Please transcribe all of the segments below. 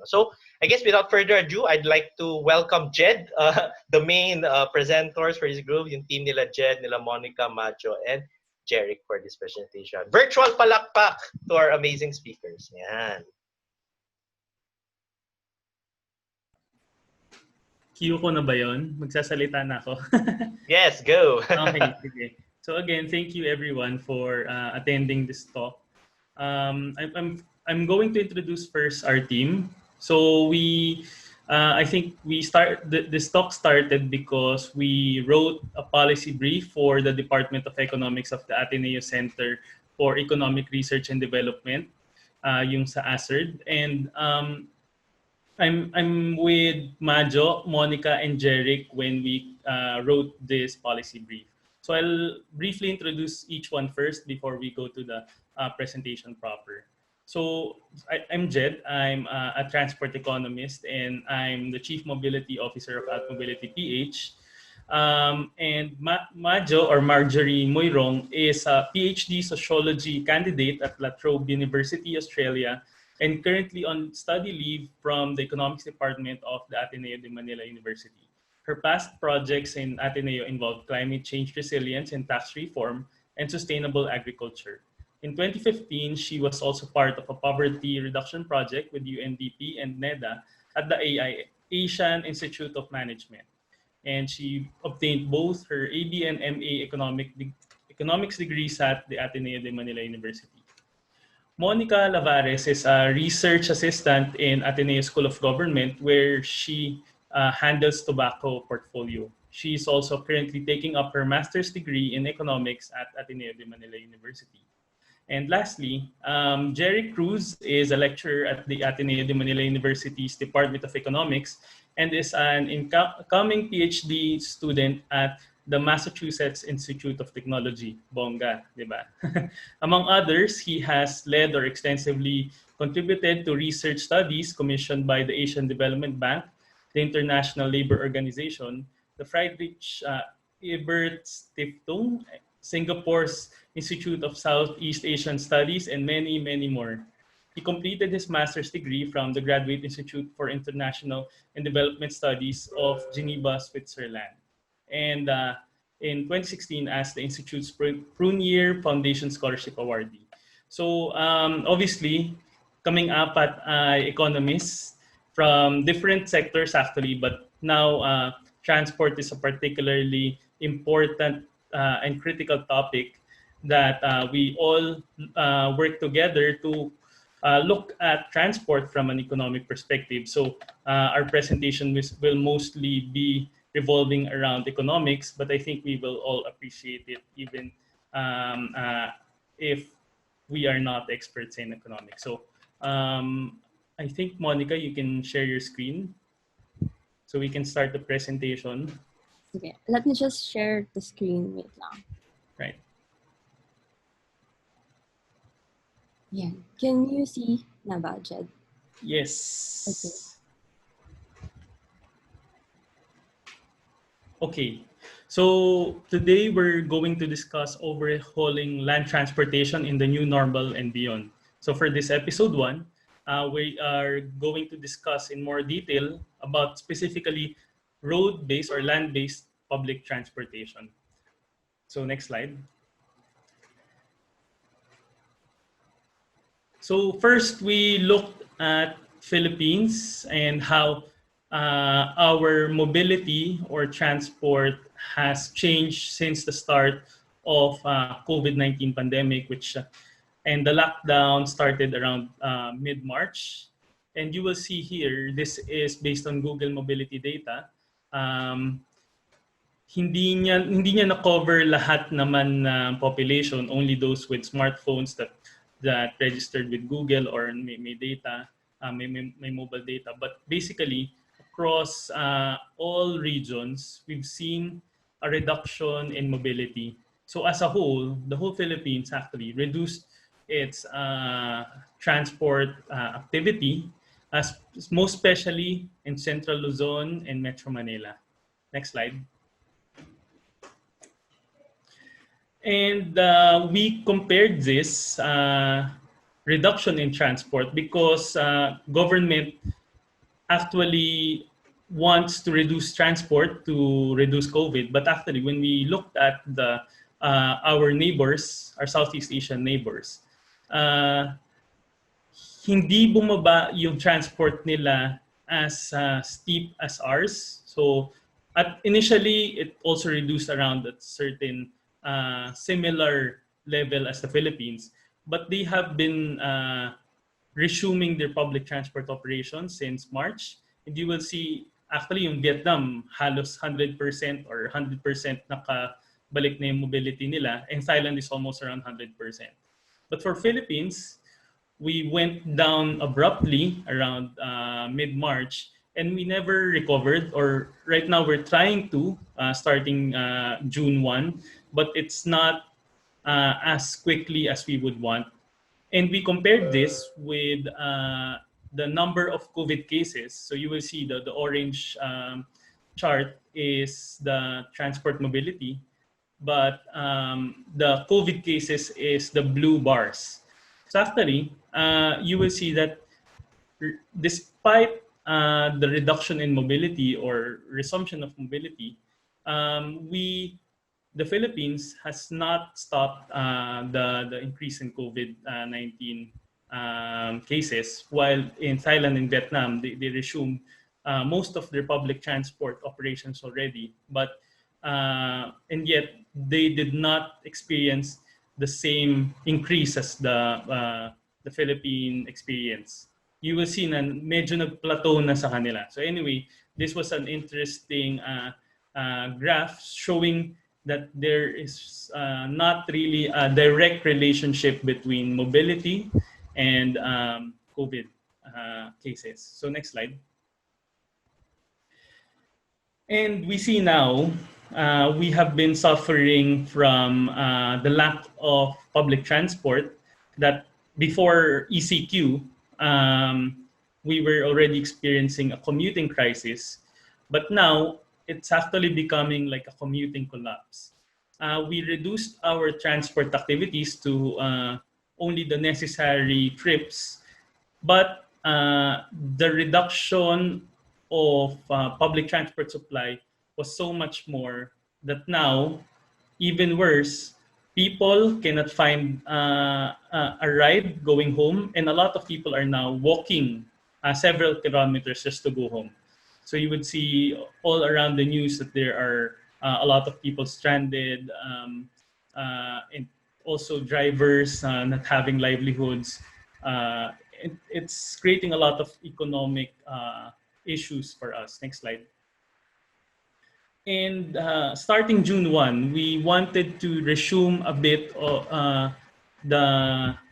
So I guess without further ado, I'd like to welcome Jedd, the main presenters for this group, yung team nila Jedd, nila Monica, Macho, and Jerik for this presentation. Virtual palakpak to our amazing speakers. Yan. Cue ko na ba yun? Magsasalita na ako. Yes, go. Okay, sige. So again, thank you everyone for attending this talk. I'm going to introduce first our team. So I think this talk started because we wrote a policy brief for the Department of Economics of the Ateneo Center for Economic Research and Development, yung sa ASERD, and I'm with Majo, Monica, and Jerik when we wrote this policy brief. So I'll briefly introduce each one first before we go to the presentation proper. So I'm Jedd. I'm a transport economist, and I'm the Chief Mobility Officer of AltMobility PH. And Majo, or Marjorie Muyrong, is a PhD sociology candidate at La Trobe University, Australia, and currently on study leave from the Economics Department of the Ateneo de Manila University. Her past projects in Ateneo involved climate change resilience and tax reform and sustainable agriculture. In 2015, she was also part of a poverty reduction project with UNDP and NEDA at the Asian Institute of Management. And she obtained both her AB and MA economics degrees at the Ateneo de Manila University. Monica Lavares is a research assistant in Ateneo School of Government, where she handles tobacco portfolio. She is also currently taking up her master's degree in economics at Ateneo de Manila University. And lastly, Jerik Cruz is a lecturer at the Ateneo de Manila University's Department of Economics and is an incoming PhD student at the Massachusetts Institute of Technology, Bongga, diba? Among others, he has led or extensively contributed to research studies commissioned by the Asian Development Bank, the International Labour Organization, the Friedrich Ebert Stiftung, Singapore's Institute of Southeast Asian Studies, and many, many more. He completed his master's degree from the Graduate Institute for International and Development Studies of Geneva, Switzerland. And in 2016 as the Institute's Prunier Foundation Scholarship Awardee. So obviously, coming up at economists from different sectors actually, but now transport is a particularly important and critical topic that we all work together to look at transport from an economic perspective. So our presentation will mostly be revolving around economics, but I think we will all appreciate it even if we are not experts in economics. So I think, Monica, you can share your screen so we can start the presentation. Okay, let me just share the screen right now. Right. Yeah, can you see na ba, Jedd? Yes. Okay. Okay, so today we're going to discuss overhauling land transportation in the new normal and beyond. So for this episode 1, we are going to discuss in more detail about specifically road-based or land-based public transportation. So next slide. So first we looked at Philippines and how our mobility or transport has changed since the start of COVID-19 pandemic, which and the lockdown started around mid-March. And you will see here, this is based on Google mobility data. Hindi niya na-cover lahat naman ng population, only those with smartphones that registered with Google or may data, may mobile data. But basically, across all regions, we've seen a reduction in mobility. So as a whole, the whole Philippines actually reduced its transport activity, most especially in Central Luzon and Metro Manila. Next slide. And we compared this reduction in transport because government actually wants to reduce transport to reduce COVID. But actually, when we looked at our neighbors, our Southeast Asian neighbors, uh, hindi bumaba yung transport nila as steep as ours. So at initially, it also reduced around a certain similar level as the Philippines. But they have been resuming their public transport operations since March. And you will see, actually, yung Vietnam, halos 100% or 100% nakabalik na yung mobility nila. And Thailand is almost around 100%. But for Philippines, we went down abruptly around mid-March, and we never recovered. Or right now we're trying to starting June 1, but it's not as quickly as we would want. And we compared this with the number of COVID cases. So you will see the orange chart is the transport mobility, but the COVID cases is the blue bars. So actually, you will see that despite the reduction in mobility or resumption of mobility, the Philippines has not stopped the increase in COVID-19 cases, while in Thailand and Vietnam, they resumed most of their public transport operations already. But and yet they did not experience the same increase as the Philippine experience. You will see na medyo nag-plateau na sa kanila. So anyway, this was an interesting graph showing that there is not really a direct relationship between mobility and COVID cases. So next slide. And we see now we have been suffering from the lack of public transport that before ECQ, we were already experiencing a commuting crisis, but now it's actually becoming like a commuting collapse. We reduced our transport activities to only the necessary trips, but the reduction of public transport supply was so much more that now, even worse, people cannot find a ride going home, and a lot of people are now walking several kilometers just to go home. So you would see all around the news that there are a lot of people stranded, and also drivers not having livelihoods. It's creating a lot of economic issues for us. Next slide. And starting June 1, we wanted to resume a bit of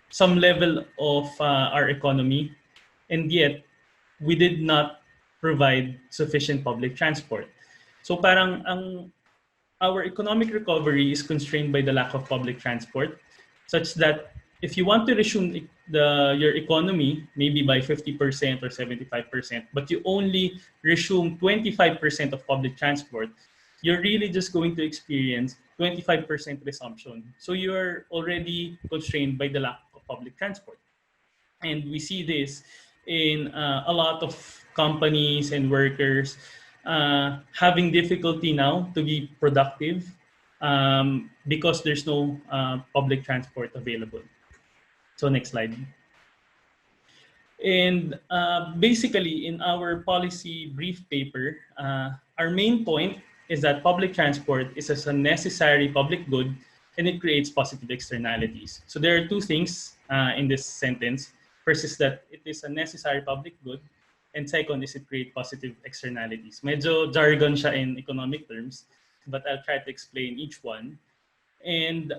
some level of our economy, and yet we did not provide sufficient public transport. So parang our economic recovery is constrained by the lack of public transport, such that if you want to resume your economy, maybe by 50% or 75%, but you only resume 25% of public transport, you're really just going to experience 25% resumption. So you're already constrained by the lack of public transport. And we see this in a lot of companies and workers having difficulty now to be productive because there's no public transport available. So next slide. And basically, in our policy brief paper, our main point is that public transport is as a necessary public good, and it creates positive externalities. So there are two things in this sentence. First is that it is a necessary public good, and second is it creates positive externalities. Medyo jargon siya in economic terms, but I'll try to explain each one. And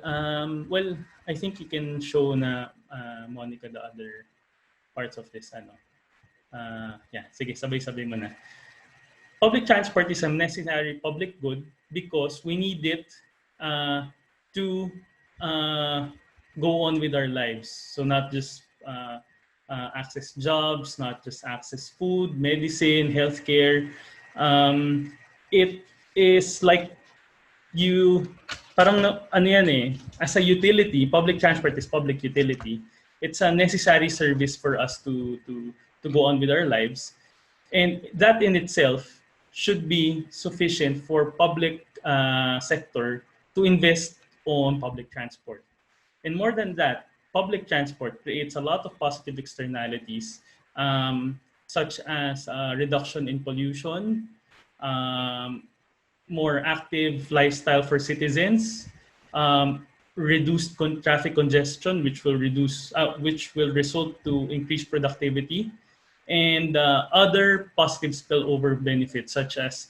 well, I think you can show na Monica the other parts of this. Yeah, sige, sabay-sabay mo na. Public transport is a necessary public good because we need it to go on with our lives. So not just access jobs, not just access food, medicine, healthcare. It is like parang ano yan eh, as a utility, public transport is public utility. It's a necessary service for us to go on with our lives. And that in itself should be sufficient for public sector to invest on public transport. And more than that, public transport creates a lot of positive externalities, such as reduction in pollution, um, more active lifestyle for citizens, reduced traffic congestion, which will result to increased productivity, and other positive spillover benefits, such as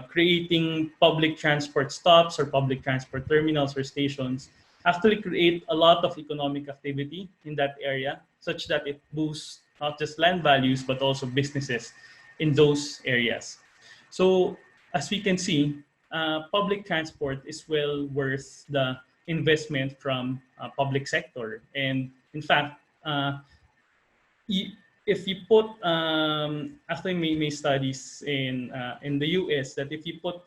creating public transport stops or public transport terminals or stations actually create a lot of economic activity in that area, such that it boosts not just land values but also businesses in those areas. So as we can see, public transport is well worth the investment from public sector. And in fact, if you put actually may studies in the US that if you put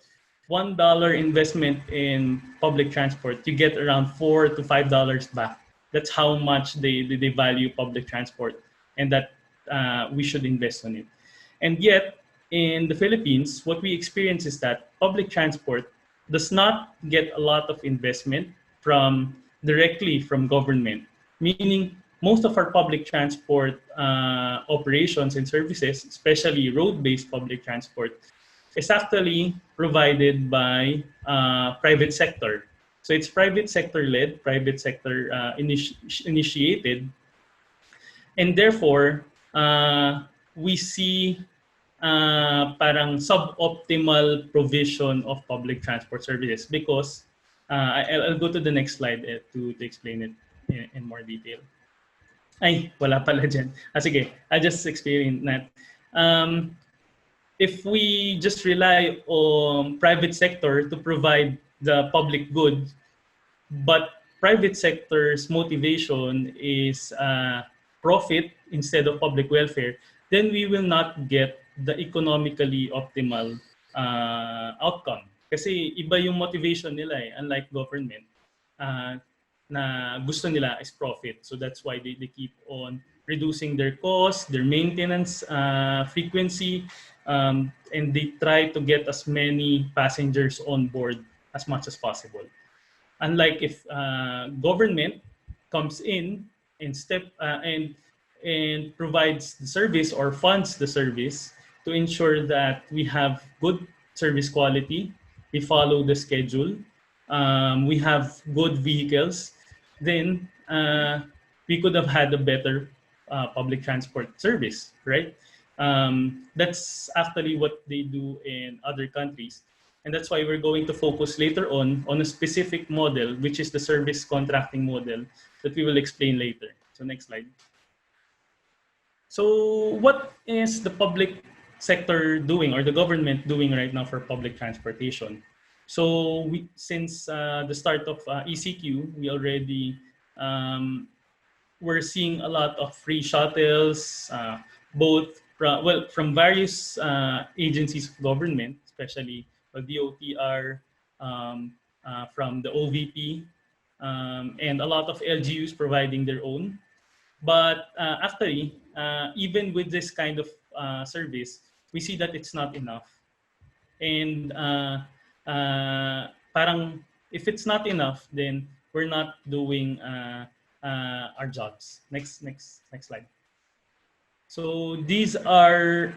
$1 investment in public transport, you get around $4 to $5 back. That's how much they value public transport, and that we should invest on it. And yet, in the Philippines, what we experience is that public transport does not get a lot of investment directly from government, meaning most of our public transport operations and services, especially road-based public transport, is actually provided by private sector. So it's private sector led, private sector initiated, and therefore we see parang suboptimal provision of public transport services because I'll go to the next slide to explain it in more detail. Ay, wala pala dyan. Sige, I'll just explain that. If we just rely on private sector to provide the public good, but private sector's motivation is profit instead of public welfare, then we will not get the economically optimal outcome. Kasi iba yung motivation nila unlike government. Na gusto nila is profit. So that's why they keep on reducing their costs, their maintenance frequency, and they try to get as many passengers on board as much as possible. Unlike if government comes in and and provides the service or funds the service to ensure that we have good service quality, we follow the schedule, we have good vehicles, then we could have had a better public transport service, right? That's actually what they do in other countries. And that's why we're going to focus later on a specific model, which is the service contracting model that we will explain later. So next slide. So what is the public sector doing or the government doing right now for public transportation? So since the start of ECQ, we already we're seeing a lot of free shuttles, both from various agencies of government, especially the DOTR, from the OVP, and a lot of LGUs providing their own. But actually, even with this kind of service, we see that it's not enough. And parang if it's not enough, then we're not doing our jobs. Next slide. So these are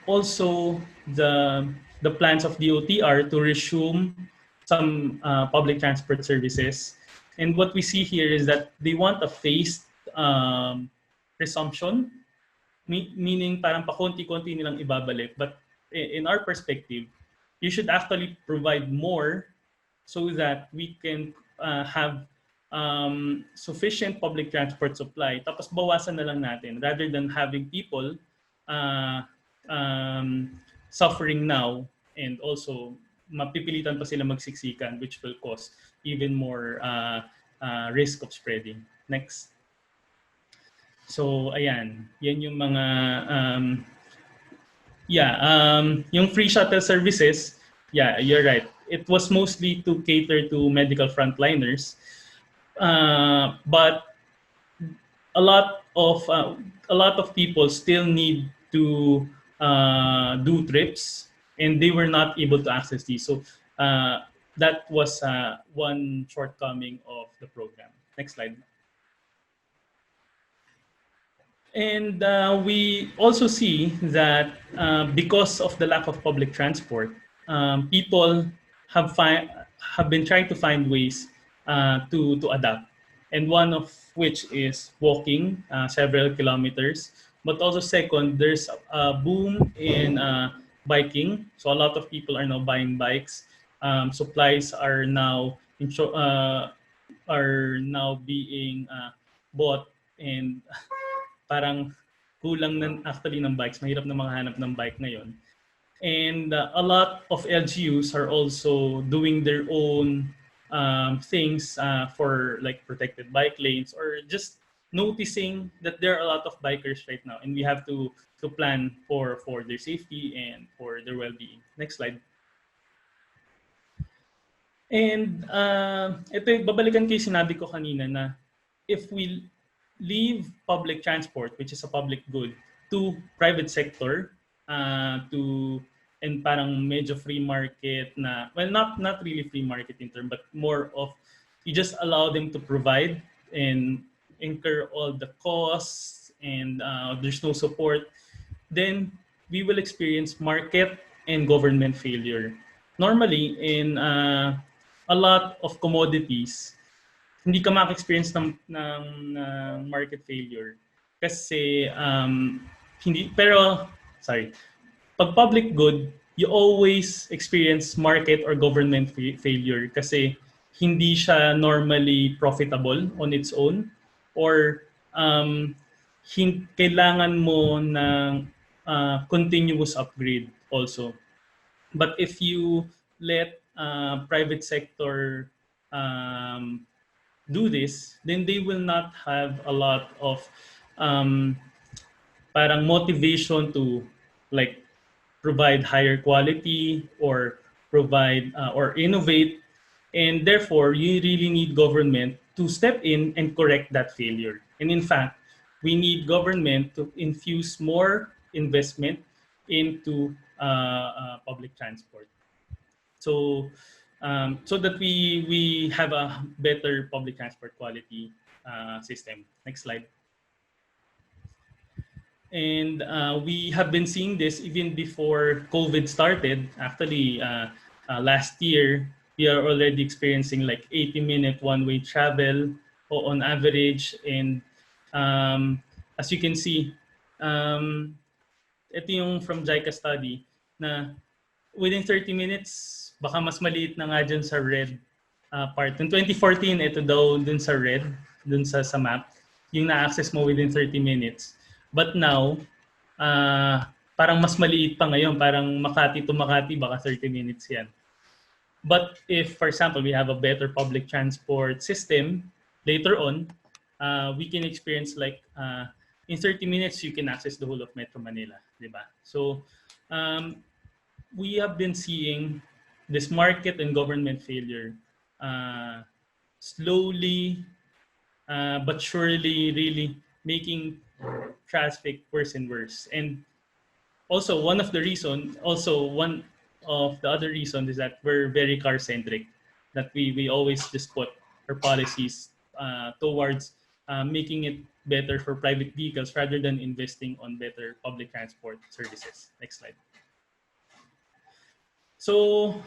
also the plans of DOTR to resume some public transport services. And what we see here is that they want a phased resumption, meaning parang pakonti-konti nilang ibabalik. But in our perspective, you should actually provide more so that we can have sufficient public transport supply. Tapos bawasan na lang natin rather than having people suffering now and also mapipilitan pa sila magsiksikan, which will cause even more risk of spreading. Next. So ayan, yan yung mga yung free shuttle services. Yeah, you're right. It was mostly to cater to medical frontliners, but a lot of people still need to do trips, and they were not able to access these. So that was one shortcoming of the program. Next slide. And we also see that because of the lack of public transport, people have have been trying to find ways to adapt, and one of which is walking several kilometers. But also second, there's a boom in biking, so a lot of people are now buying bikes. Supplies are now being bought, and parang kulang actually ng bikes. Mahirap na makahanap ng bike ngayon. And a lot of LGUs are also doing their own things for like protected bike lanes, or just noticing that there are a lot of bikers right now, and we have to plan for their safety and for their well-being. Next slide. And ito, babalikan ko yung sinabi ko kanina na if we leave public transport, which is a public good, to private sector, and parang medyo free market na, well, not really free market in term, but more of you just allow them to provide and incur all the costs, and there's no support, then we will experience market and government failure. Normally, in a lot of commodities, hindi ka maka-experience ng market failure. Kasi, sorry, pag public good, you always experience market or government failure kasi hindi siya normally profitable on its own, or kailangan mo ng continuous upgrade also. But if you let private sector do this, then they will not have a lot of parang motivation to like provide higher quality, or provide or innovate, and therefore you really need government to step in and correct that failure. And in fact, we need government to infuse more investment into public transport, so so that we have a better public transport quality system. Next slide. And we have been seeing this even before COVID started. Actually, last year, we are already experiencing like 80-minute one-way travel on average. And as you can see, ito yung from JICA study na within 30 minutes, baka mas maliit na nga dyan sa red part. In 2014, ito daw dun sa red, dun sa map, yung na-access mo within 30 minutes. But now, parang mas maliit pa ngayon. Parang Makati to Makati, baka 30 minutes yan. But if, for example, we have a better public transport system, later on, we can experience like, in 30 minutes, you can access the whole of Metro Manila. Diba? So, we have been seeing this market and government failure slowly but surely really making traffic worse and worse. And also one of the other reasons is that we're very car centric, that we always just put our policies towards making it better for private vehicles rather than investing on better public transport services. Next slide. So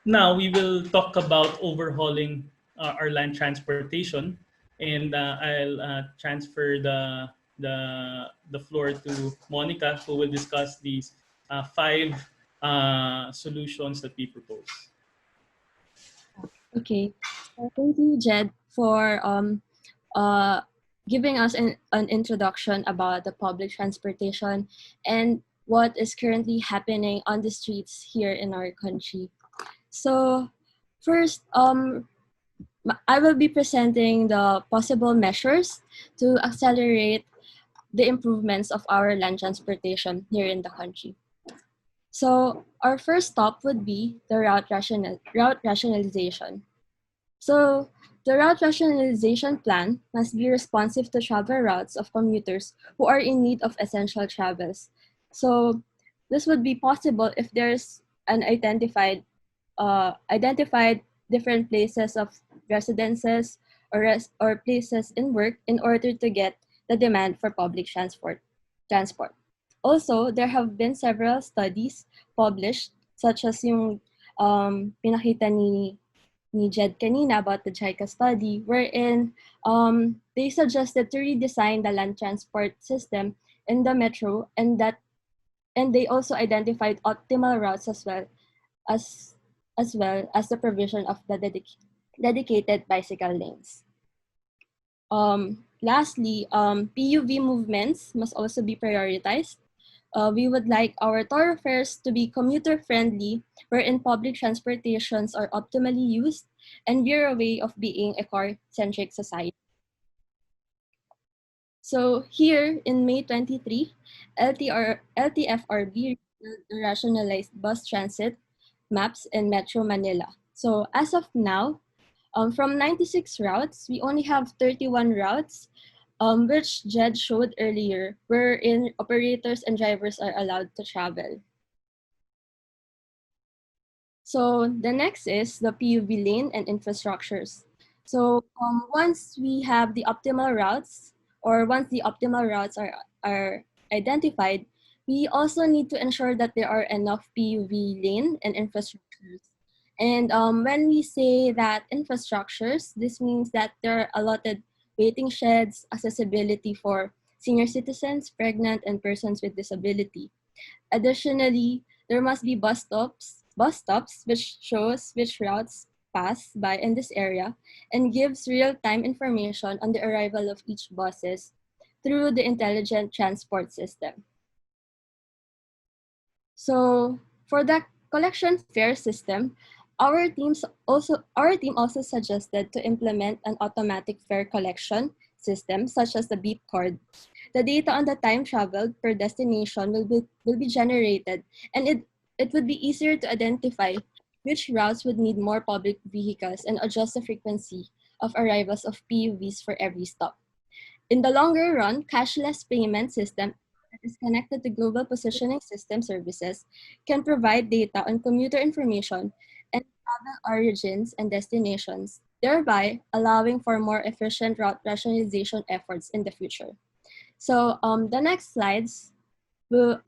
now we will talk about overhauling our land transportation, and I'll transfer the floor to Monica, who will discuss these 5 solutions that we propose. Okay, so thank you, Jedd, for giving us an introduction about the public transportation and what is currently happening on the streets here in our country. So first, I will be presenting the possible measures to accelerate the improvements of our land transportation here in the country. So our first stop would be the route rationalization. So the route rationalization plan must be responsive to travel routes of commuters who are in need of essential travels. So this would be possible if there's an identified different places of residences or places in work in order to get the demand for public transport. Also, there have been several studies published, such as yung pinakita ni Jedd kanina about the JICA study, wherein they suggested to redesign the land transport system in the metro, and they also identified optimal routes as as well as the provision of the dedicated bicycle lanes. Lastly, PUV movements must also be prioritized. We would like our thoroughfares to be commuter friendly, wherein public transportations are optimally used, and we're a way of being a car-centric society. So here in May 23, LTFRB rationalized bus transit maps in Metro Manila. So as of now, from 96 routes, we only have 31 routes, which Jedd showed earlier, wherein operators and drivers are allowed to travel. So the next is the PUV lane and infrastructures. So once we have the optimal routes, or once the optimal routes are identified, we also need to ensure that there are enough PUV lane and infrastructures. And when we say that infrastructures, this means that there are allotted waiting sheds, accessibility for senior citizens, pregnant, and persons with disability. Additionally, there must be bus stops which shows which routes pass by in this area and gives real-time information on the arrival of each buses through the intelligent transport system. So for the collection fare system, our team also suggested to implement an automatic fare collection system such as the beep card. The data on the time traveled per destination will be generated, and it would be easier to identify which routes would need more public vehicles and adjust the frequency of arrivals of PUVs for every stop. In the longer run, cashless payment system that is connected to global positioning system services can provide data on commuter information and travel origins and destinations, thereby allowing for more efficient route rationalization efforts in the future. So the next slides will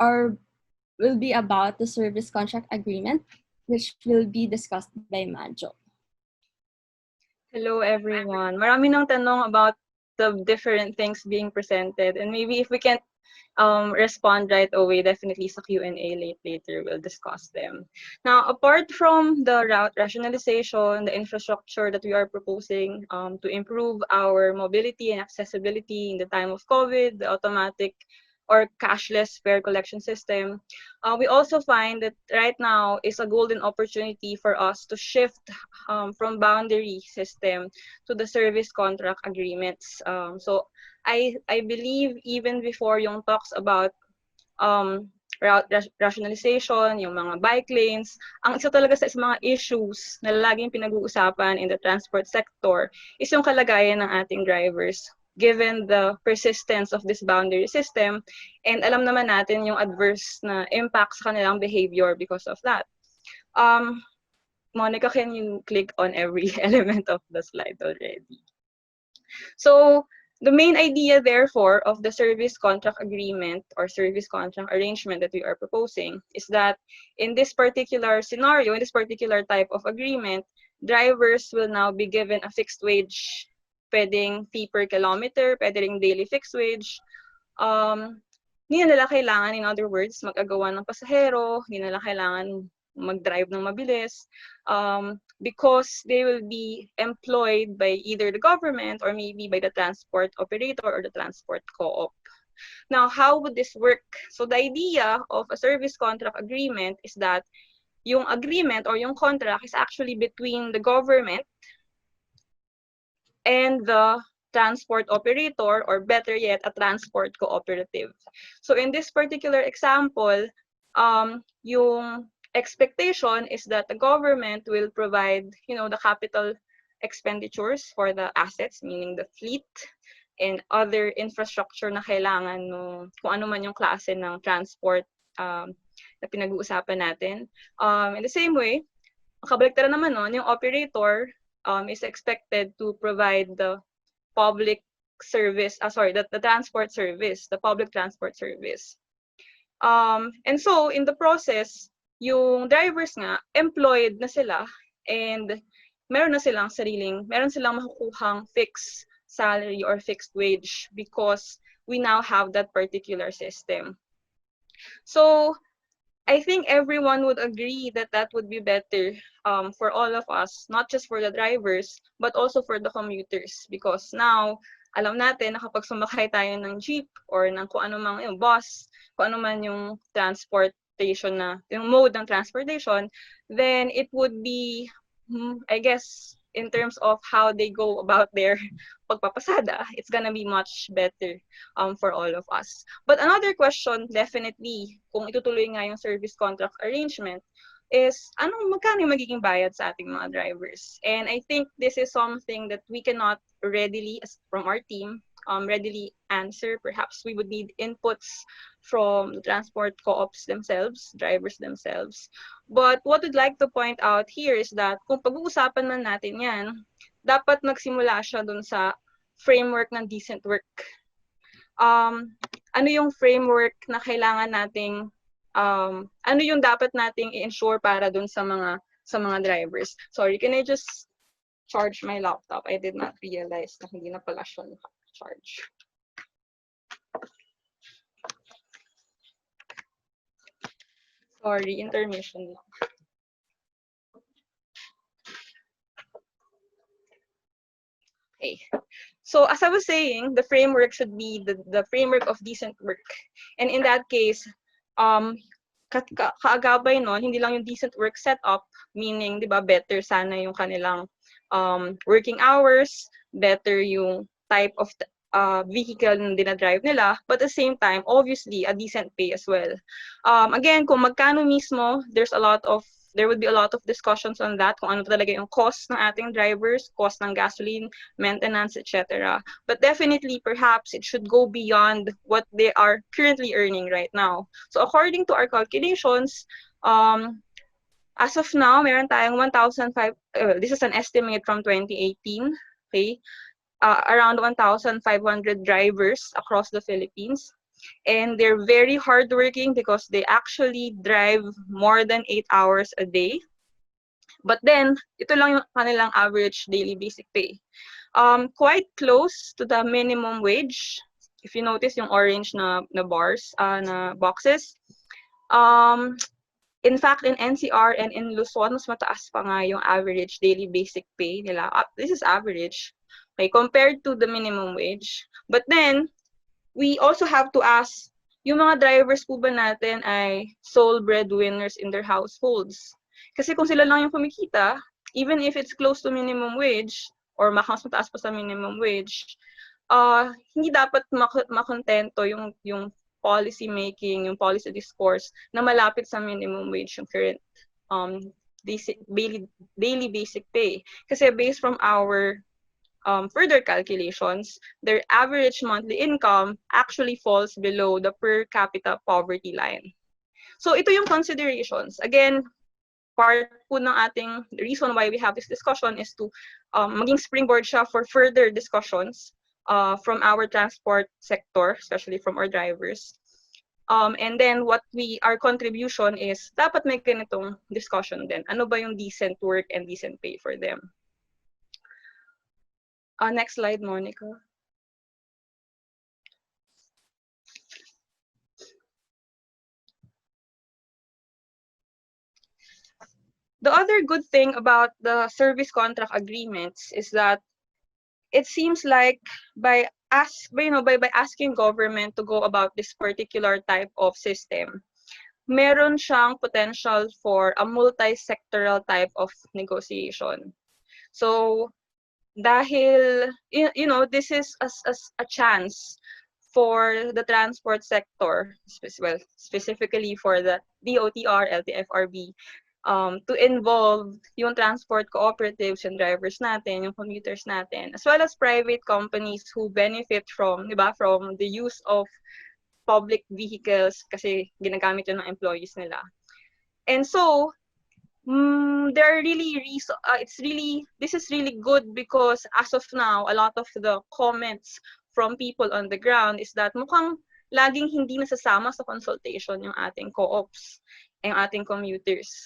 be about the service contract agreement, which will be discussed by Majo. Hello everyone. Marami ng tanong about the different things being presented, and maybe if we can't respond right away, definitely sa Q&A later we'll discuss them. Now, apart from the route rationalization, the infrastructure that we are proposing to improve our mobility and accessibility in the time of COVID, the automatic or cashless fare collection system, we also find that right now is a golden opportunity for us to shift from boundary system to the service contract agreements. So I believe even before yung talks about route rationalization, yung mga bike lanes, ang isa talaga sa mga issues na laging pinag-uusapan in the transport sector is yung kalagayan ng ating drivers given the persistence of this boundary system, and alam naman natin yung adverse na impacts sa kanilang behavior because of that. Monica, can you click on every element of the slide already? So the main idea, therefore, of the service contract agreement or service contract arrangement that we are proposing is that in this particular scenario, in this particular type of agreement, drivers will now be given a fixed wage, pwedeng fee per kilometer, pwedeng daily fixed wage. Hindi na nila kailangan, in other words, mag-agawan ng pasahero, hindi na nila kailangan mag-drive ng mabilis, because they will be employed by either the government or maybe by the transport operator or the transport co-op. Now, how would this work? So the idea of a service contract agreement is that yung agreement or yung contract is actually between the government and the transport operator, or better yet, a transport cooperative. So in this particular example, yung expectation is that the government will provide, the capital expenditures for the assets, meaning the fleet and other infrastructure na kailangan no kung ano man yung klase ng transport na pinag-uusapan natin. In the same way, kabaliktaran naman nun, yung operator is expected to provide the public service, the transport service, the public transport service. And so, in the process, yung drivers nga, employed na sila and meron silang makukuhang fixed salary or fixed wage because we now have that particular system. So, I think everyone would agree that that would be better for all of us, not just for the drivers, but also for the commuters. Because now, alam natin na kapag sumakay tayo ng jeep or ng kung ano mang yung bus, kung ano man yung transportation na, yung mode ng transportation, then it would be, I guess, in terms of how they go about their pagpapasada, it's gonna be much better for all of us. But another question, definitely, kung itutuloy nga yung service contract arrangement, is magkano yung magiging bayad sa ating mga drivers? And I think this is something that we cannot readily, from our team, readily answer. Perhaps we would need inputs from the transport co-ops themselves, drivers themselves. But what we'd like to point out here is that kung pag-uusapan man natin yan, dapat nagsimula siya dun sa framework ng decent work. Ano yung framework na kailangan nating, ano yung dapat nating i-ensure para dun sa mga drivers? Sorry, can I just charge my laptop? I did not realize na hindi na pala siya charge. Sorry, intermission lang. Okay. So as I was saying, the framework should be the framework of decent work. And in that case, kaagabay nun, hindi lang yung decent work setup, meaning, di ba, better sana yung kanilang working hours, better yung type of vehicle na dinadrive nila, but at the same time, obviously, a decent pay as well. Again, kung magkano mismo, there would be a lot of discussions on that, kung ano talaga yung cost ng ating drivers, cost ng gasoline, maintenance, etc. But definitely, perhaps, it should go beyond what they are currently earning right now. So according to our calculations, as of now, meron tayong 1,500, this is an estimate from 2018, okay? Around 1,500 drivers across the Philippines. And they're very hardworking because they actually drive more than 8 hours a day. But then, ito lang yung kanilang average daily basic pay. Quite close to the minimum wage. If you notice yung orange na bars, na boxes. In fact, in NCR and in Luzon, mas mataas pa nga yung average daily basic pay nila. This is average, okay, compared to the minimum wage. But then, we also have to ask, yung mga drivers po ba natin ay sole breadwinners in their households? Kasi kung sila lang yung kumikita, even if it's close to minimum wage, or mas mataas pa sa minimum wage, hindi dapat makontento yung policy making, yung policy discourse na malapit sa minimum wage yung current daily basic pay. Kasi based from our further calculations, their average monthly income actually falls below the per capita poverty line. So ito yung considerations. Again, part po ng ating reason why we have this discussion is to maging springboard siya for further discussions from our transport sector, especially from our drivers. And then our contribution is dapat may ganitong discussion din. Ano ba yung decent work and decent pay for them? Next slide, Monica. The other good thing about the service contract agreements is that it seems like by asking government to go about this particular type of system, meron siyang potential for a multi-sectoral type of negotiation. So, dahil, this is a chance for the transport sector, specifically for the DOTR, LTFRB, to involve yung transport cooperatives, yung drivers natin, yung commuters natin, as well as private companies who benefit from, di ba, from the use of public vehicles kasi ginagamit yun ng employees nila. And so, there are this is really good because as of now, a lot of the comments from people on the ground is that mukhang laging hindi nasasama sa consultation yung ating co-ops, yung ating commuters.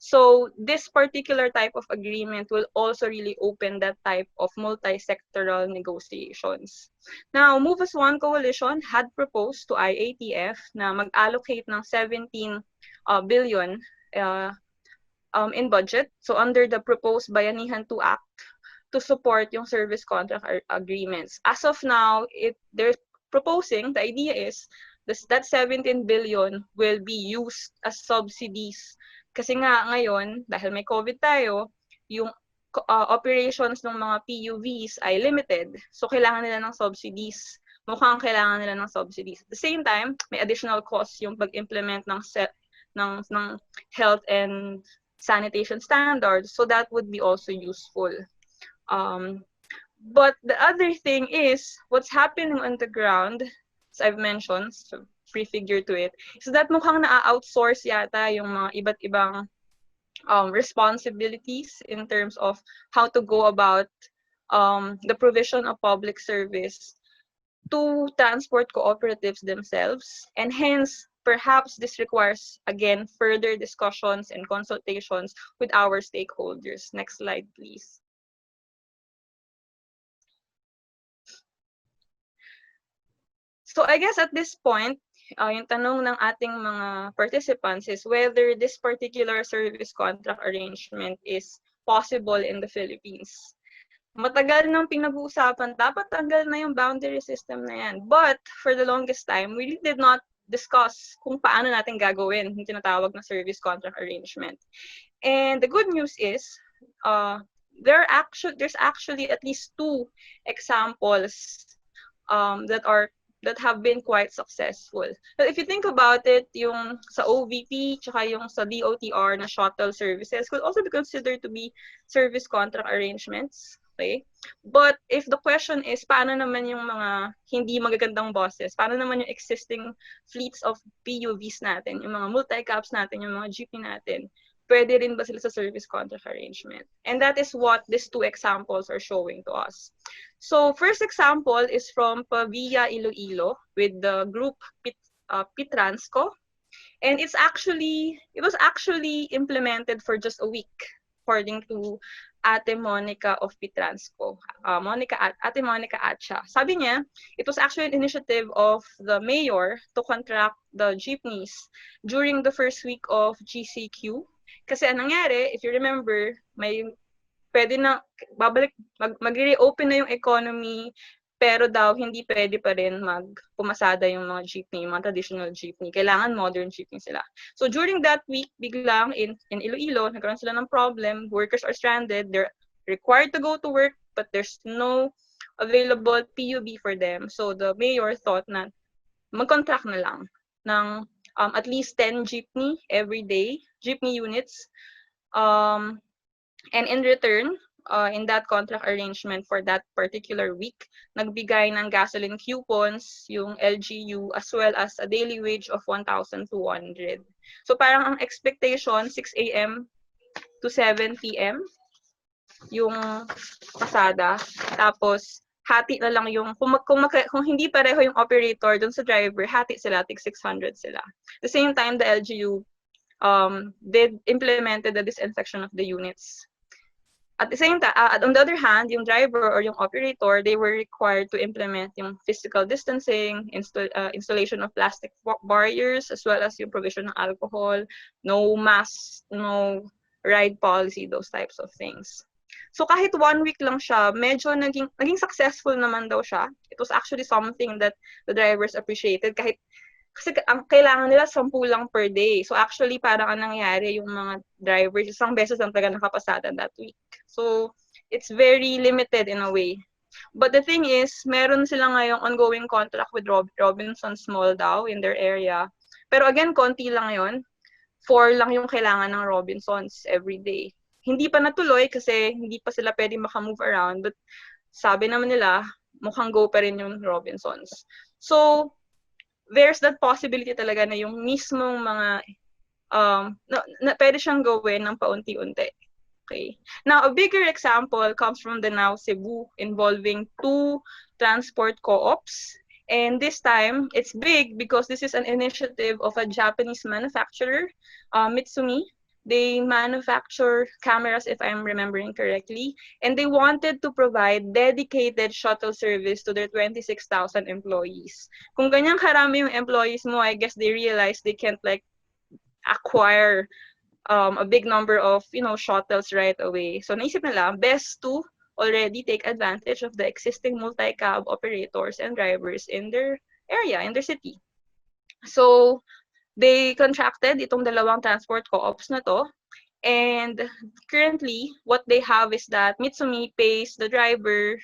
So this particular type of agreement will also really open that type of multi-sectoral negotiations. Now, Move as One Coalition had proposed to IATF na mag-allocate ng 17 billion in budget, so under the proposed Bayanihan 2 Act, to support yung service contract agreements. As of now, they're proposing, the idea is that 17 billion will be used as subsidies. Kasi nga ngayon, dahil may COVID tayo, yung operations ng mga PUVs ay limited. So kailangan nila ng subsidies. Mukhang kailangan nila ng subsidies. At the same time, may additional costs yung pag-implement ng health and sanitation standards. So that would be also useful. But the other thing is, what's happening on the ground, as I've mentioned, so prefigure to it, is that mukhang na-outsource yata yung mga iba't ibang responsibilities in terms of how to go about the provision of public service to transport cooperatives themselves. And hence, perhaps this requires, again, further discussions and consultations with our stakeholders. Next slide, please. So I guess at this point, yung tanong ng ating mga participants is whether this particular service contract arrangement is possible in the Philippines. Matagal nang pinag-uusapan, dapat tanggal na yung boundary system na yan. But for the longest time, we really did not discuss kung paano natin gagawin yung tinatawag na service contract arrangement. And the good news is, there's actually at least 2 examples that have been quite successful. But if you think about it, yung sa OVP tsaka yung sa DOTR na shuttle services could also be considered to be service contract arrangements. Okay? But if the question is, paano naman yung mga hindi magagandang buses? Paano naman yung existing fleets of PUVs natin, yung mga multi-cabs natin, yung mga jeepney natin? Pwede rin ba sila sa service contract arrangement? And that is what these 2 examples are showing to us. So first example is from Pavia, Iloilo with the group Pitransco. And it was actually implemented for just a week, according to Ate Monica of Pitransco, Ate Monica Atcha. Sabi niya, it was actually an initiative of the mayor to contract the jeepneys during the first week of GCQ. Kasi anong nangyari, if you remember, may pwede na mag-reopen na yung economy, pero daw hindi pwede pa rin pumasada yung mga jeepney, yung mga traditional jeepney. Kailangan modern jeepney sila. So during that week, biglang in Iloilo, nagkaroon sila ng problem, workers are stranded, they're required to go to work, but there's no available PUB for them. So the mayor thought na mag-contract na lang ng at least 10 jeepney every day, jeepney units. And in return, in that contract arrangement for that particular week, nagbigay ng gasoline coupons, yung LGU, as well as a daily wage of 1,200. So parang ang expectation, 6 a.m. to 7 p.m. yung pasada. Tapos, hati na lang yung, kung hindi pareho yung operator dun sa driver, hati sila, tig 600 sila. At the same time, the LGU implemented the disinfection of the units. At the same time, on the other hand, yung driver or yung operator, they were required to implement yung physical distancing, installation of plastic barriers, as well as yung provision ng alcohol, no masks, no ride policy, those types of things. So kahit 1 week lang siya, medyo naging successful naman daw siya. It was actually something that the drivers appreciated kasi ang kailangan nila 10 lang per day. So actually parang ang nangyari yung mga drivers, isang beses lang talaga nakapasada that week. So it's very limited in a way. But the thing is, meron sila ngayong ongoing contract with Robinson's Mall daw in their area. Pero again, konti lang yon. 4 lang yung kailangan ng Robinsons every day. Hindi pa natuloy kasi hindi pa sila pwede makamove around, but sabi naman nila, mukhang go pa rin yung Robinsons. So, there's that possibility talaga na yung mismong mga na pwede siyang gawin ng paunti-unti. Okay. Now, a bigger example comes from the Now Cebu involving 2 transport co-ops. And this time, it's big because this is an initiative of a Japanese manufacturer, Mitsumi. They manufacture cameras, if I'm remembering correctly, and they wanted to provide dedicated shuttle service to their 26,000 employees. Kung ganyang karami yung employees mo, I guess they realized they can't like acquire a big number of shuttles right away. So naisip nila, best to already take advantage of the existing multi-cab operators and drivers in their area, in their city. So they contracted itong dalawang transport co-ops na to. And currently, what they have is that Mitsumi pays the drivers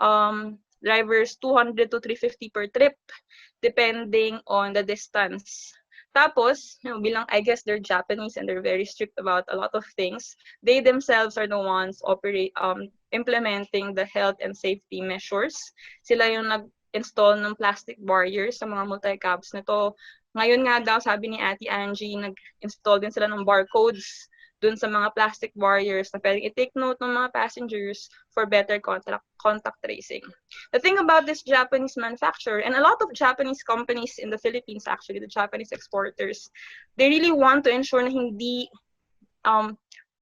200 to 350 per trip, depending on the distance. Tapos, bilang I guess they're Japanese and they're very strict about a lot of things, they themselves are the ones implementing the health and safety measures. Sila yung nag-install ng plastic barriers sa mga multi-cabs nito. Ngayon nga daw, sabi ni Ate Angie, nag-install din sila ng barcodes dun sa mga plastic barriers na pwedeng i-take note ng mga passengers for better contact tracing. The thing about this Japanese manufacturer, and a lot of Japanese companies in the Philippines actually, the Japanese exporters, they really want to ensure na hindi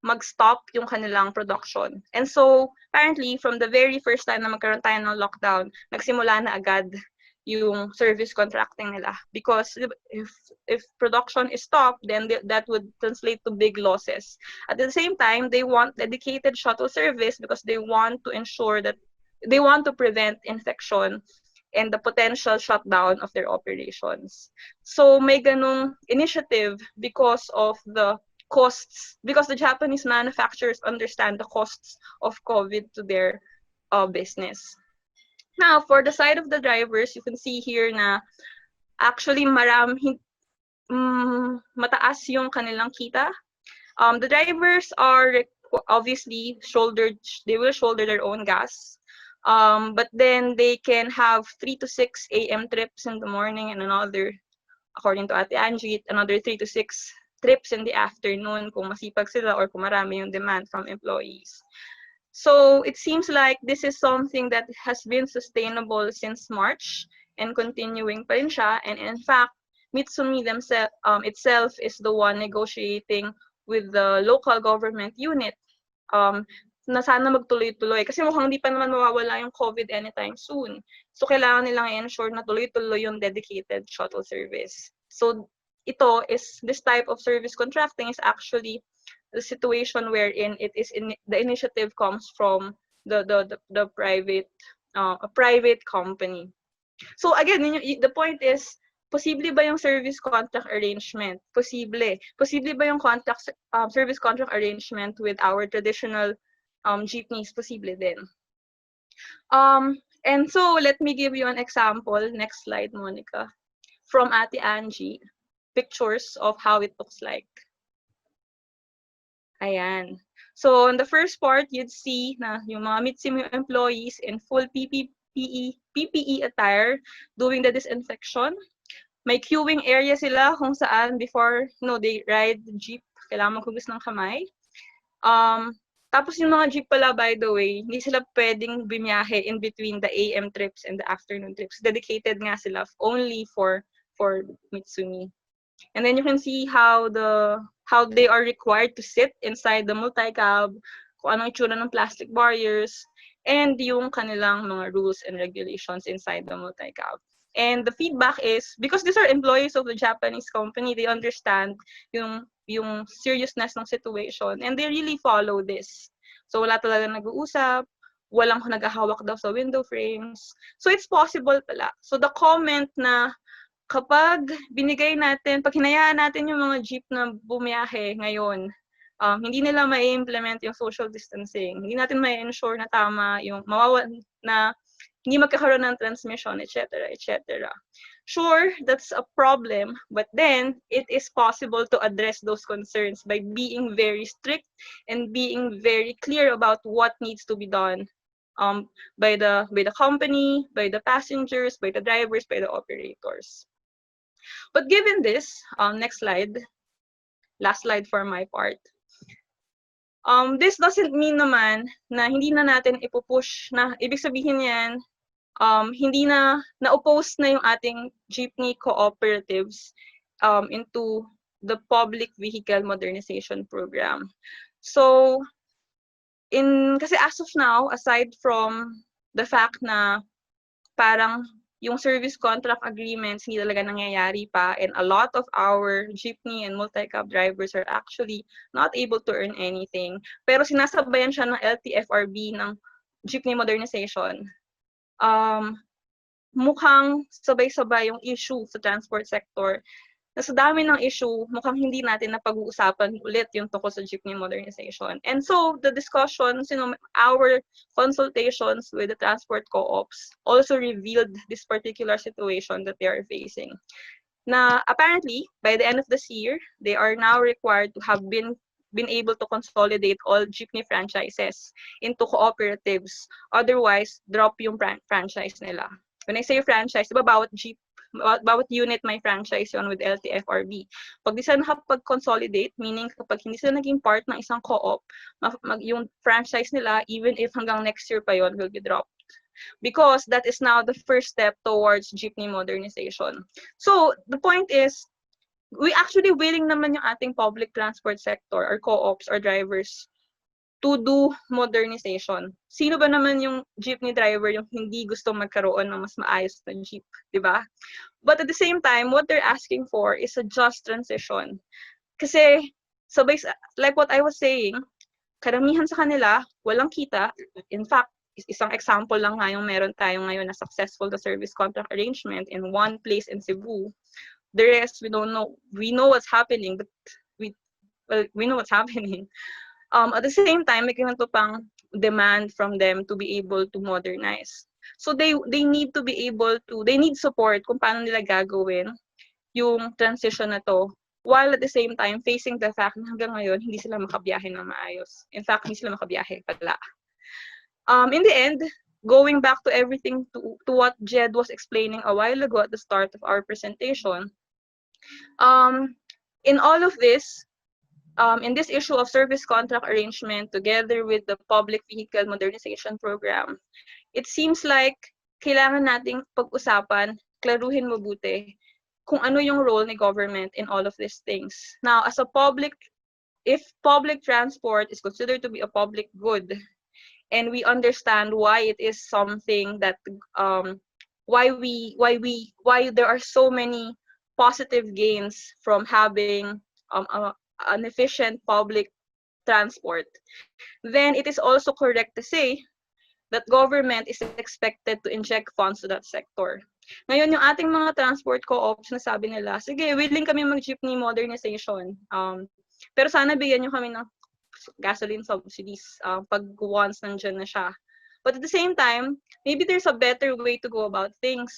mag-stop yung kanilang production. And so, apparently, from the very first time na magkaroon tayo ng lockdown, nagsimula na agad yung service contracting nila, because if production is stopped, then that would translate to big losses. At the same time, they want dedicated shuttle service because they want to ensure that they want to prevent infection and the potential shutdown of their operations. So may ganung initiative because of the costs, because the Japanese manufacturers understand the costs of COVID to their business. Now, for the side of the drivers, you can see here na actually mataas yung kanilang kita. The drivers are obviously they will shoulder their own gas. But then they can have 3 to 6 a.m. trips in the morning and another, according to Ate Angie, another 3 to 6 trips in the afternoon kung masipag sila or kung marami yung demand from employees. So it seems like this is something that has been sustainable since March and continuing pa rin siya. And in fact, Mitsumi itself is the one negotiating with the local government unit na sana magtuloy-tuloy. Kasi mukhang hindi pa naman mawawala yung COVID anytime soon. So kailangan nilang i-ensure na tuloy-tuloy yung dedicated shuttle service. So this type of service contracting is actually the situation wherein the initiative comes from the private a private company. So again, the point is, posible ba yung service contract arrangement? Posible. Posible ba yung service contract arrangement with our traditional jeepneys? Posible din. And so let me give you an example. Next slide, Monica. From Ate Angie, pictures of how it looks like. Ayan. So, in the first part, you'd see na yung mga Mitsumi employees in full PPE attire doing the disinfection. May queuing area sila kung saan before they ride the jeep, kailangan maghugas ng kamay. Tapos yung mga jeep pala, by the way, hindi sila pwedeng bumiyahe in between the AM trips and the afternoon trips. Dedicated nga sila only for Mitsumi. And then you can see how they are required to sit inside the multi-cab, kung anong itsura ng plastic barriers, and yung kanilang mga rules and regulations inside the multi-cab. And the feedback is, because these are employees of the Japanese company, they understand yung seriousness ng situation, and they really follow this. So wala talaga nag-uusap, walang nagahawak daw sa window frames. So it's possible pala. So the comment na kapag pag hinayaan natin yung mga jeep na bumiyahe ngayon, hindi nila ma-implement yung social distancing, hindi natin ma-ensure na tama yung na hindi magkakaroon ng transmission, etc., etc. Sure, that's a problem, but then it is possible to address those concerns by being very strict and being very clear about what needs to be done by the company, by the passengers, by the drivers, by the operators. But given this, next slide, last slide for my part. This doesn't mean naman na hindi na natin ipupush na ibig sabihin yan, hindi na-oppose na yung ating jeepney cooperatives into the public vehicle modernization program. So, kasi as of now, aside from the fact na parang yung service contract agreements hindi talaga nangyayari pa, and a lot of our jeepney and multi-cab drivers are actually not able to earn anything. Pero sinasabayan siya ng LTFRB ng jeepney modernization. Mukhang sabay-sabay yung issue sa transport sector. Na sa dami ng issue, mukhang hindi natin napag-uusapan ulit yung tungkol sa jeepney modernization. And so, the discussions, our consultations with the transport co-ops also revealed this particular situation that they are facing. Na apparently, by the end of this year, they are now required to have been able to consolidate all jeepney franchises into cooperatives. Otherwise, drop yung franchise nila. When I say franchise, diba bawat unit may franchise yon with LTFRB. Pag di sila nakapag-consolidate, meaning kapag hindi sila naging part ng isang co-op, yung franchise nila, even if hanggang next year pa yon, will be dropped. Because that is now the first step towards jeepney modernization. So, the point is, we actually willing naman yung ating public transport sector or co-ops or drivers to do modernization. Sino ba naman yung jeepney driver yung hindi gusto magkaroon ng mas maayos na jeep, di ba? But at the same time, what they're asking for is a just transition. Kasi, like what I was saying, karamihan sa kanila, walang kita. In fact, isang example lang nga yung meron tayong ngayon na successful the service contract arrangement in one place in Cebu. The rest, we don't know. We know what's happening, but we know what's happening. At the same time, may ganito pang demand from them to be able to modernize. So they need to be able to, they need support kung paano nila gagawin yung transition na to, while at the same time facing the fact na hanggang ngayon hindi sila makabiyahe ng maayos. In fact, hindi sila makabiyahe pala. In the end, going back to everything to what Jedd was explaining a while ago at the start of our presentation, in all of this, in this issue of service contract arrangement together with the public vehicle modernization program, it seems like kailangan nating pag-usapan, klaruhin mabuti kung ano yung role ni government in all of these things. Now, as a public, if public transport is considered to be a public good, and we understand why it is something that why there are so many positive gains from having an efficient public transport, then it is also correct to say that government is expected to inject funds to that sector. Ngayon, yung ating mga transport co-ops, nasabi nila, sige, willing kami mag-jeepney modernization. Pero sana bigyan nyo kami ng gasoline subsidies pag once nandyan na siya. But at the same time, maybe there's a better way to go about things.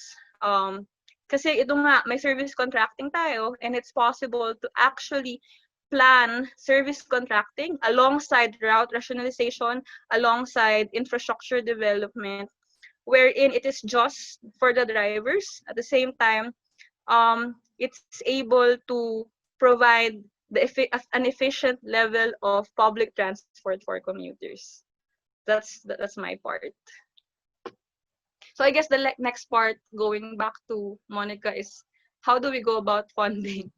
Kasi ito nga, may service contracting tayo, and it's possible to actually plan service contracting alongside route rationalization, alongside infrastructure development, wherein it is just for the drivers. At the same time, it's able to provide an efficient level of public transport for commuters. That's my part. So I guess the next part, going back to Monica, is how do we go about funding?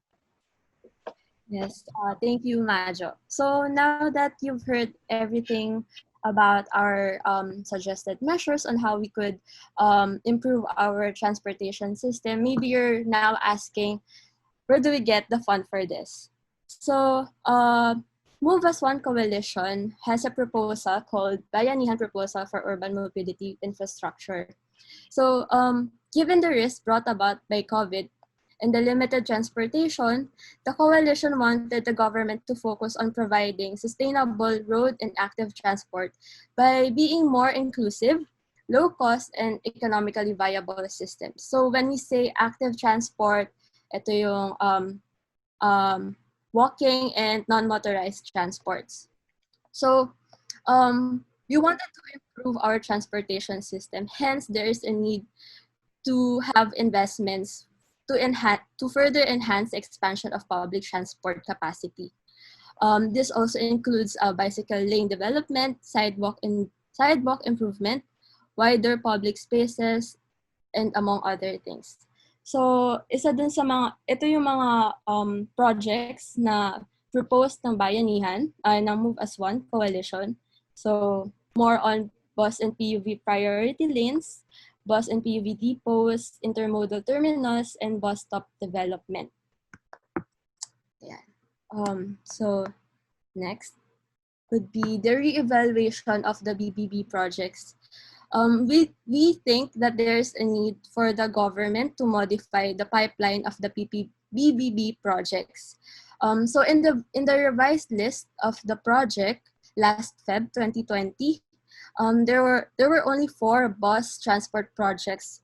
Yes, thank you, Majo. So now that you've heard everything about our suggested measures on how we could improve our transportation system, maybe you're now asking, where do we get the fund for this? So, Move as One Coalition has a proposal called Bayanihan Proposal for Urban Mobility Infrastructure. So, given the risk brought about by COVID and the limited transportation, the coalition wanted the government to focus on providing sustainable road and active transport by being more inclusive, low cost and economically viable systems. So when we say active transport, ito yung walking and non-motorized transports. So we wanted to improve our transportation system. Hence, there is a need to have investments to further enhance the expansion of public transport capacity. This also includes bicycle lane development, sidewalk improvement, wider public spaces, and among other things. So, isa dun sa ito yung mga projects na proposed ng Bayanihan, ng Move as One Coalition. So, more on bus and PUV priority lanes, bus and PUV depots, intermodal terminals, and bus stop development. Yeah. So, next would be the re-evaluation of the BBB projects. We think that there's a need for the government to modify the pipeline of the BBB projects. So in the revised list of the project last Feb 2020, there were only 4 bus transport projects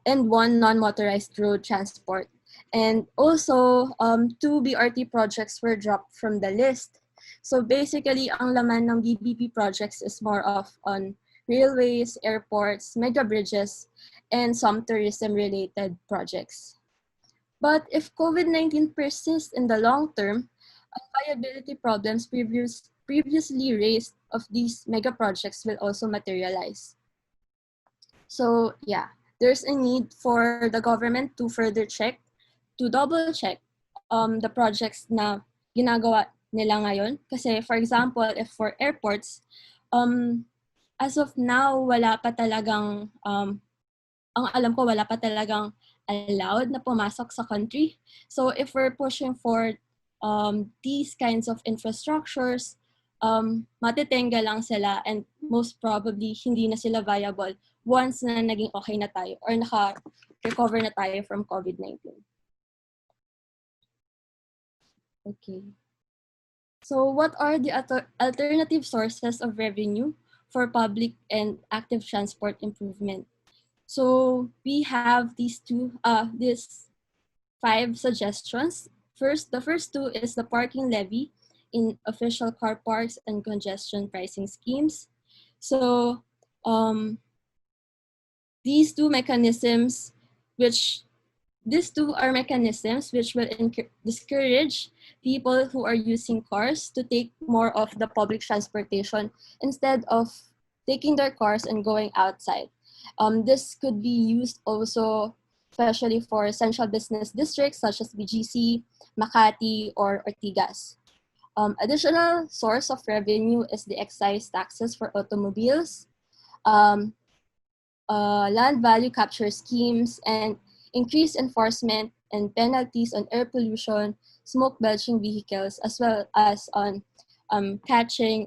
and 1 non-motorized road transport. And also, 2 BRT projects were dropped from the list. So basically, ang laman ng BBB projects is more of on railways, airports, mega bridges, and some tourism-related projects. But if COVID-19 persists in the long term, viability problems previously raised of these mega projects will also materialize. So yeah, there's a need for the government to double check the projects na ginagawa nila ngayon. Kasi for example, if for airports, as of now, wala pa talagang, ang alam ko, wala pa talagang allowed na pumasok sa country. So if we're pushing for these kinds of infrastructures, matitenga lang sila and most probably hindi na sila viable once na naging okay na tayo or naka-recover na tayo from COVID-19. Okay. So what are the alternative sources of revenue for public and active transport improvement? So we have these 5 suggestions. The first 2 is the parking levy in official car parks and congestion pricing schemes. So these two are mechanisms which will discourage people who are using cars to take more of the public transportation instead of taking their cars and going outside. This could be used also especially for central business districts such as BGC, Makati, or Ortigas. Additional source of revenue is the excise taxes for automobiles, land value capture schemes, and increased enforcement and penalties on air pollution, smoke belching vehicles, as well as on catching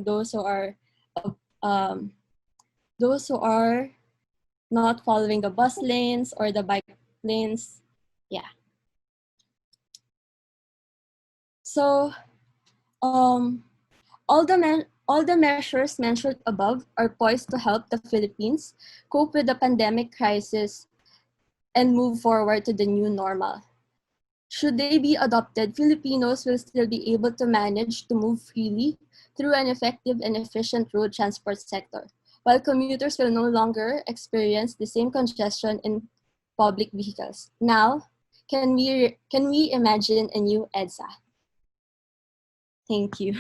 those who are not following the bus lanes or the bike lanes. Yeah. So all the measures mentioned above are poised to help the Philippines cope with the pandemic crisis and move forward to the new normal. Should they be adopted, Filipinos will still be able to manage to move freely through an effective and efficient road transport sector, while commuters will no longer experience the same congestion in public vehicles. Now, can we imagine a new EDSA? Thank you.